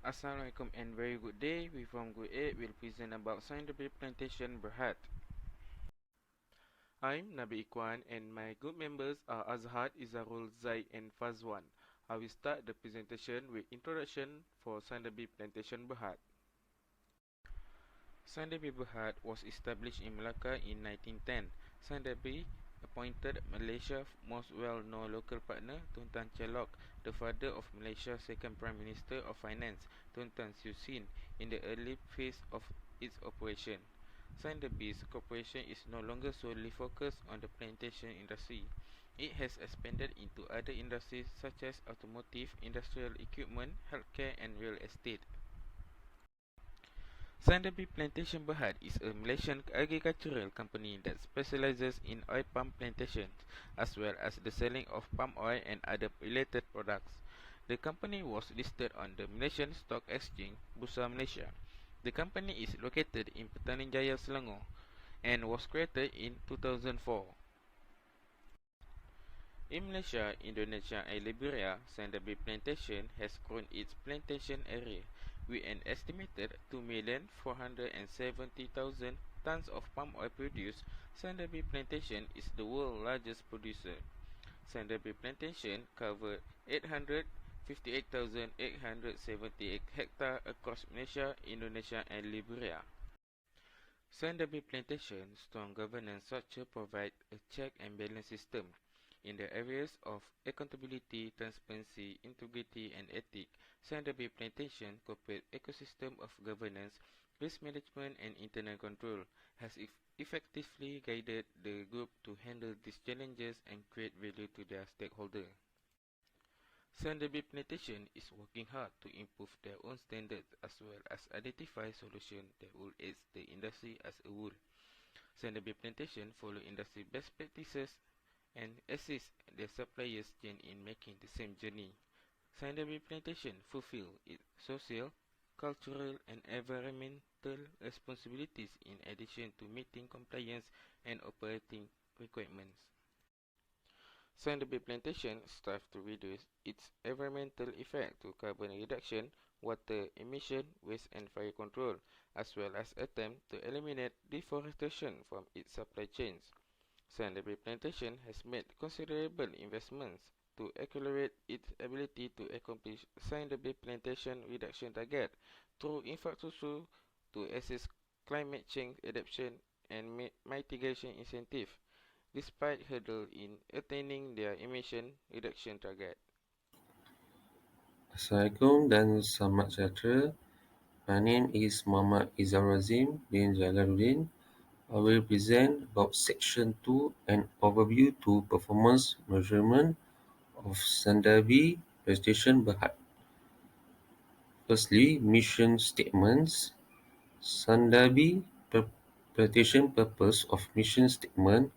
Assalamualaikum and very good day. We from Group 8 will present about scientific plantation Berhad. I'm Nabi Ikwan and my group members are Azhad, Izarul, Zaid and Fazwan. I will start the presentation with introduction for scientific plantation Berhad. Scientific Berhad was established in Melaka in 1910. Scientific appointed Malaysia's most well-known local partner, Tun Tan Chelok, the father of Malaysia's second Prime Minister of Finance, Tun Tan Siew Sin, in the early phase of its operation. Scientibis Corporation is no longer solely focused on the plantation industry. It has expanded into other industries such as automotive, industrial equipment, healthcare and real estate. Scientific Plantation Berhad is a Malaysian agricultural company that specializes in oil palm plantations as well as the selling of palm oil and other related products. The company was listed on the Malaysian Stock Exchange, Bursa Malaysia. The company is located in Petaling Jaya, Selangor and was created in 2004. In Malaysia, Indonesia and Liberia, Scientific Plantation has grown its plantation area with an estimated 2,470,000 tons of palm oil produced. Scientific Plantation is the world's largest producer. Scientific Plantation covered 858,878 hectares across Malaysia, Indonesia and Liberia. Scientific Plantation's strong governance structure provides a check and balance system in the areas of accountability, transparency, integrity, and ethics. Scientific Plantation corporate ecosystem of governance, risk management, and internal control has effectively guided the group to handle these challenges and create value to their stakeholders. Scientific Plantation is working hard to improve their own standards as well as identify solutions that will aid the industry as a whole. Scientific Plantation follow industry best practices and assist their suppliers chain in making the same journey. Scientific Plantation fulfill its social, cultural and environmental responsibilities in addition to meeting compliance and operating requirements. Scientific Plantation strives to reduce its environmental effect to carbon reduction, water emission, waste and fire control, as well as attempt to eliminate deforestation from its supply chains. Scientific Plantation has made considerable investments to accelerate its ability to accomplish scientific plantation reduction target through infrastructure to assist climate change adaptation and mitigation incentive, despite hurdles in attaining their emission reduction target. Assalamualaikum dan selamat sejahtera. My name is Muhammad Izarazim bin Jalaluddin. I will present about Section 2 an overview to performance measurement of Sandabi Prestation Berhad. Firstly, mission statements. Sandabi Prestation purpose of mission statement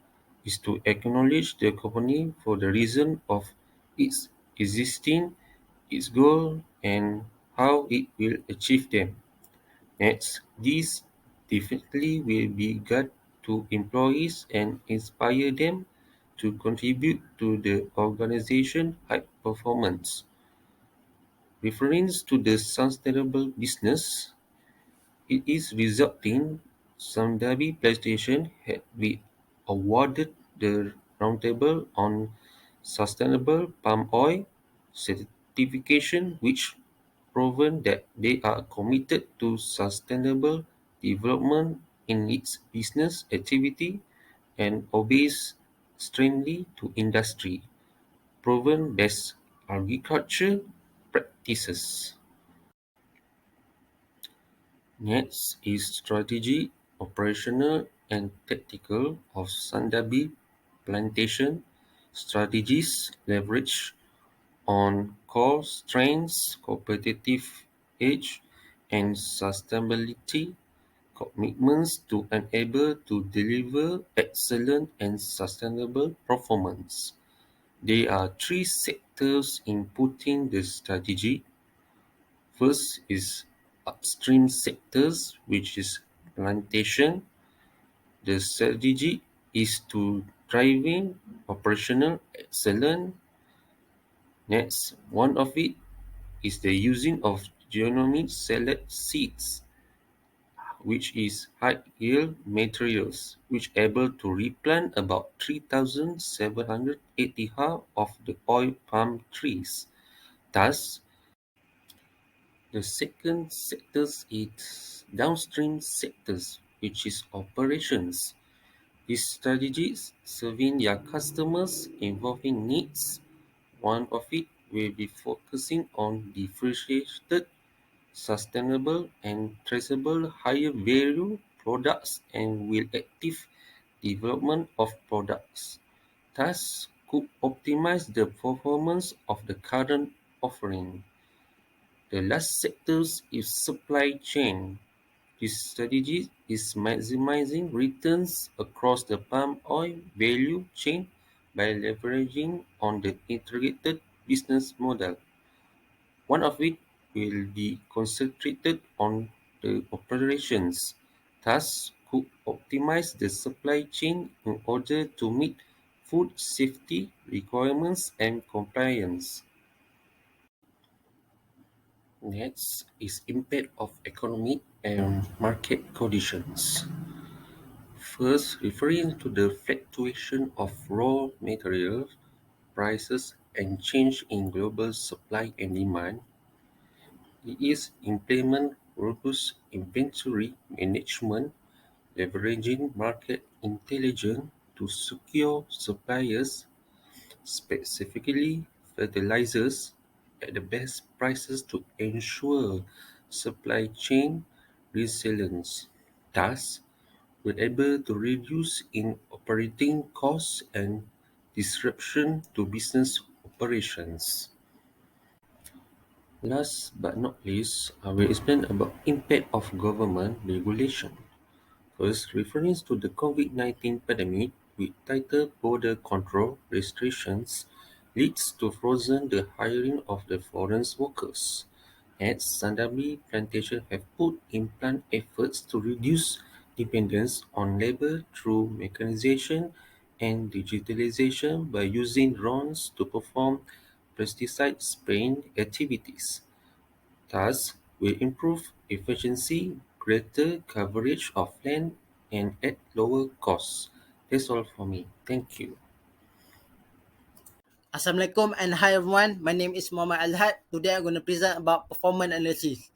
is to acknowledge the company for the reason of its existing, its goal, and how it will achieve them. Next, this definitely will be guide to employees and inspire them to contribute to the organization high performance. Reference to the sustainable business, it is resulting Samdabi PlayStation had been awarded the Roundtable on Sustainable Palm Oil certification, which proven that they are committed to sustainable development in its business activity and obeys strictly to industry proven best agriculture practices. Next is strategy, operational and tactical of Sandabi plantation strategies leverage on core strengths, competitive edge, and sustainability commitments to enable to deliver excellent and sustainable performance. There are three sectors inputting the strategy. First is upstream sectors, which is plantation. The strategy is to driving operational excellence. Next, one of it is the using of genomic salad seeds, which is high-yield materials, which able to replant about 3,780 ha of the oil palm trees. Thus, the second sector is downstream sectors, which is operations. These strategies serving their customers involving needs. One of it will be focusing on differentiated, sustainable and traceable higher value products and will active development of products. Thus could optimize the performance of the current offering. The last sector is supply chain. This strategy is maximizing returns across the palm oil value chain by leveraging on the integrated business model. One of it will be concentrated on the operations, thus could optimize the supply chain in order to meet food safety requirements and compliance. Next is impact of economic and market conditions. First, referring to the fluctuation of raw material prices and change in global supply and demand, it is implement robust inventory management, leveraging market intelligence to secure suppliers, specifically fertilizers, at the best prices to ensure supply chain resilience. Thus, we're able to reduce in operating costs and disruption to business operations. Last but not least, I will explain about impact of government regulation. First, referring to the COVID-19 pandemic with tighter border control restrictions leads to frozen the hiring of the foreign workers. At Sandabi Plantation have put in plan efforts to reduce dependence on labor through mechanization and digitalization by using drones to perform pesticide spraying activities. Thus, will improve efficiency, greater coverage of land, and at lower costs. That's all for me. Thank you. Assalamualaikum and hi everyone. My name is Muhammad Alhad. Today I'm going to present about performance analysis.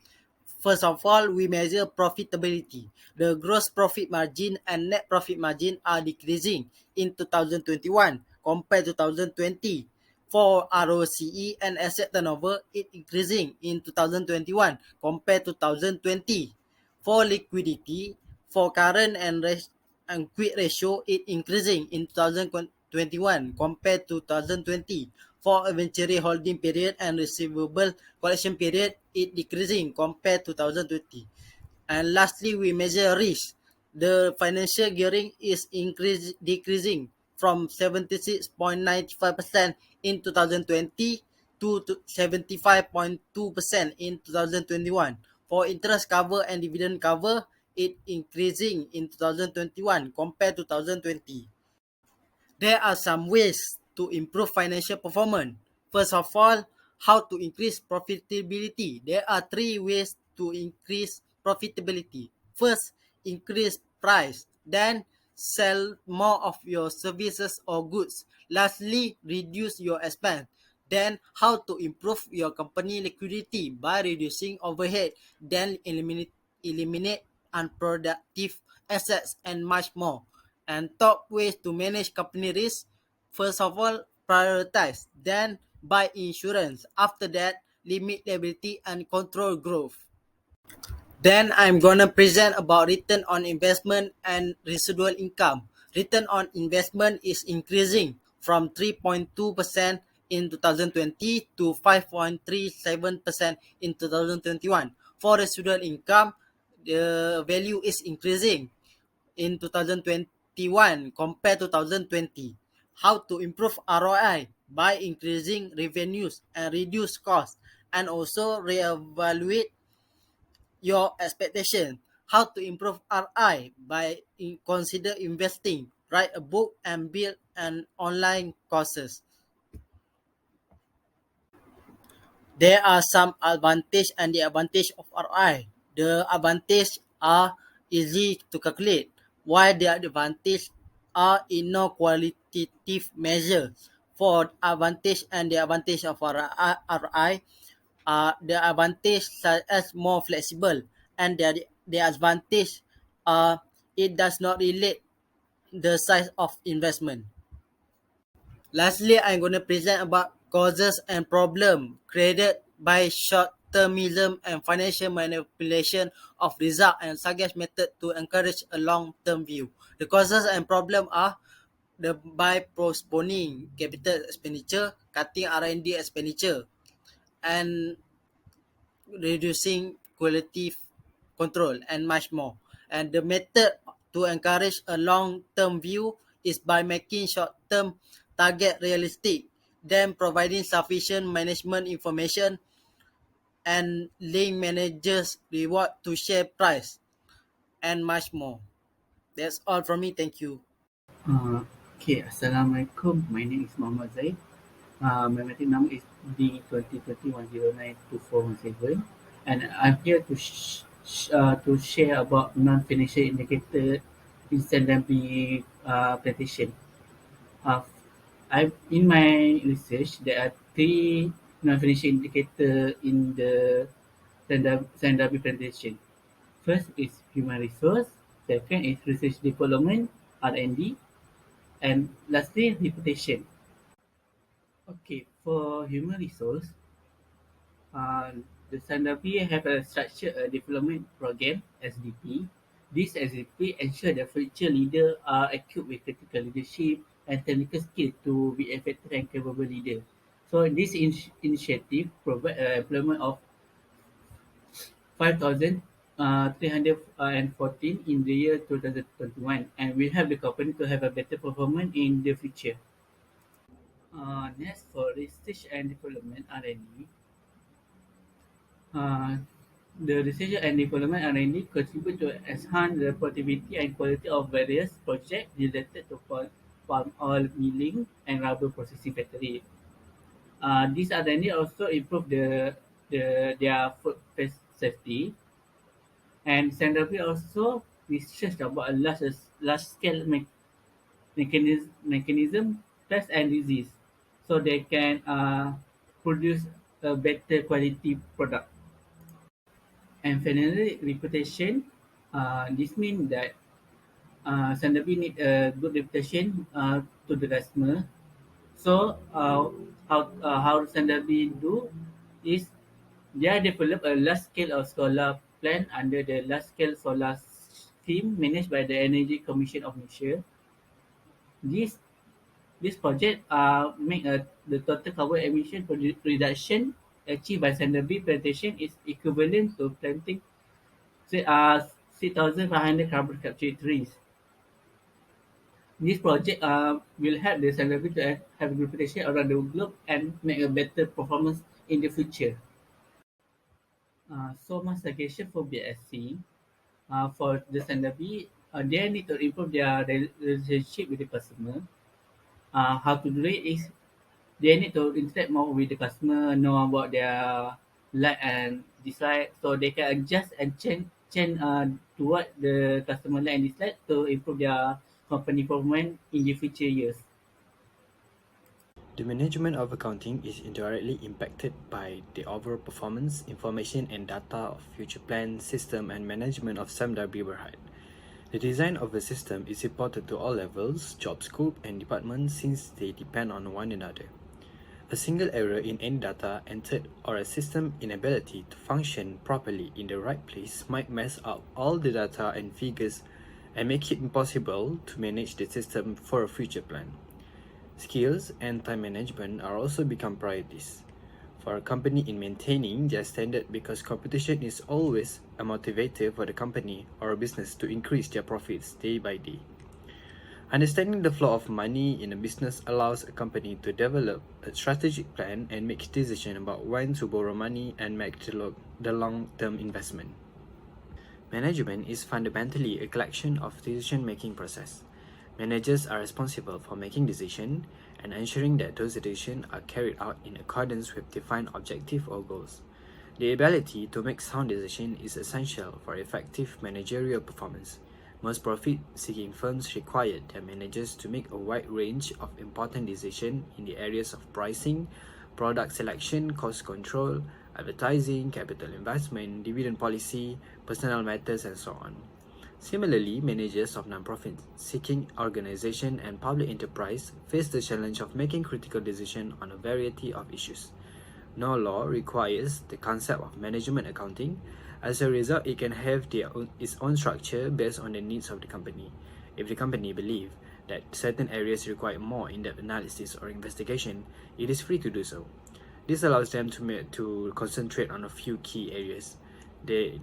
First of all, we measure profitability. The gross profit margin and net profit margin are decreasing in 2021 compared to 2020. For ROCE and asset turnover, it increasing in 2021 compared to 2020. For liquidity, for current and quick ratio, it increasing in 2021 compared to 2020. For inventory holding period and receivable collection period, it decreasing compared to 2020. And lastly, we measure risk. The financial gearing is decreasing from 76.95% in 2020 to 75.2% in 2021. For interest cover and dividend cover, it increasing in 2021 compared to 2020. There are some ways to improve financial performance. First of all, how to increase profitability. There are three ways to increase profitability. First, increase price. Then, sell more of your services or goods. Lastly, reduce your expense. Then, how to improve your company liquidity by reducing overhead. Then, eliminate unproductive assets and much more. And top ways to manage company risk. First of all, prioritize. Then, buy insurance. After that, limit liability and control growth. Then I'm gonna present about return on investment and residual income. Return on investment is increasing from 3.2% in 2020 to 5.37% in 2021. For residual income, the value is increasing in 2021 compared to 2020. How to improve ROI? By increasing revenues and reduce costs, and also reevaluate your expectation. How to improve RI? By consider investing, write a book and build an online courses. There are some advantage and the advantage of RI. The advantage are easy to calculate, while the advantage are in no qualitative measure. For advantage and the advantage of RI, the advantage such as more flexible, and the advantage it does not relate the size of investment. Lastly, I'm going to present about causes and problem created by short-termism and financial manipulation of result and suggest method to encourage a long-term view. The causes and problem are by postponing capital expenditure, cutting R&D expenditure, and reducing quality control, and much more. And the method to encourage a long-term view is by making short-term target realistic, then providing sufficient management information and link managers reward to share price, and much more. That's all from me. Thank you. Okay, Assalamualaikum. My name is Muhammad Zaid. My meeting number is D2021092417, and I'm here to share about non-financial indicator in Standard presentation. Uh, in my research, there are three non-financial indicator in the Standard presentation. First is human resource. Second is research development (R&D), and lastly reputation. Okay, for human resource, uh, the Sandapi have a structured development program (SDP). This SDP ensure the future leader are equipped with critical leadership and technical skill to be effective and capable leader. So this initiative provide employment of 5,314 in the year 2021, and will help the company to have a better performance in the future. Next, for research and development (R&D), uh, the research and development (R&D) contribute to enhance the productivity and quality of various projects related to palm oil milling and rubber processing factory. These R&D also improve their food safety, and Sandapi also researched about a large scale mechanism, pest and disease, so they can produce a better quality product. And finally, reputation. This means that Sandabi need a good reputation to the customer. So how Sandabi do is they develop a large scale of solar plant under the large scale solar scheme managed by the Energy Commission of Malaysia. This This project make the total carbon emission reduction achieved by Sandabi plantation is equivalent to planting say 6,500 carbon capture trees. This project will help the Sandabi to have a reputation around the globe and make a better performance in the future. So my suggestion for BSC, for the Sandabi, they need to improve their relationship with the customer. How to do it is they need to interact more with the customer, know about their like and dislike, so they can adjust and change to what the customer like and dislike to improve their company performance in the future years. The management of accounting is indirectly impacted by the overall performance, information and data of future plan, system and management of Samdar Berhad. The design of the system is important to all levels, job scope and departments since they depend on one another. A single error in any data entered or a system inability to function properly in the right place might mess up all the data and figures and make it impossible to manage the system for a future plan. Skills and time management are also become priorities for a company in maintaining their standard because competition is always a motivator for the company or a business to increase their profits day by day. Understanding the flow of money in a business allows a company to develop a strategic plan and make decisions about when to borrow money and make the long-term investment. Management is fundamentally a collection of decision-making process. Managers are responsible for making decisions and ensuring that those decisions are carried out in accordance with defined objectives or goals. The ability to make sound decisions is essential for effective managerial performance. Most profit-seeking firms require their managers to make a wide range of important decisions in the areas of pricing, product selection, cost control, advertising, capital investment, dividend policy, personnel matters, and so on. Similarly, managers of non-profit-seeking organizations and public enterprise face the challenge of making critical decisions on a variety of issues. No law requires the concept of management accounting. As a result, it can have its own structure based on the needs of the company. If the company believes that certain areas require more in-depth analysis or investigation, it is free to do so. This allows them to concentrate on a few key areas. They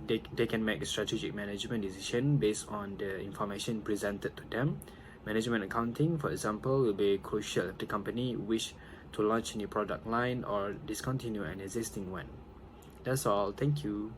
can make a strategic management decision based on the information presented to them. Management accounting, for example, will be crucial if the company wishes to launch a new product line or discontinue an existing one. That's all. Thank you.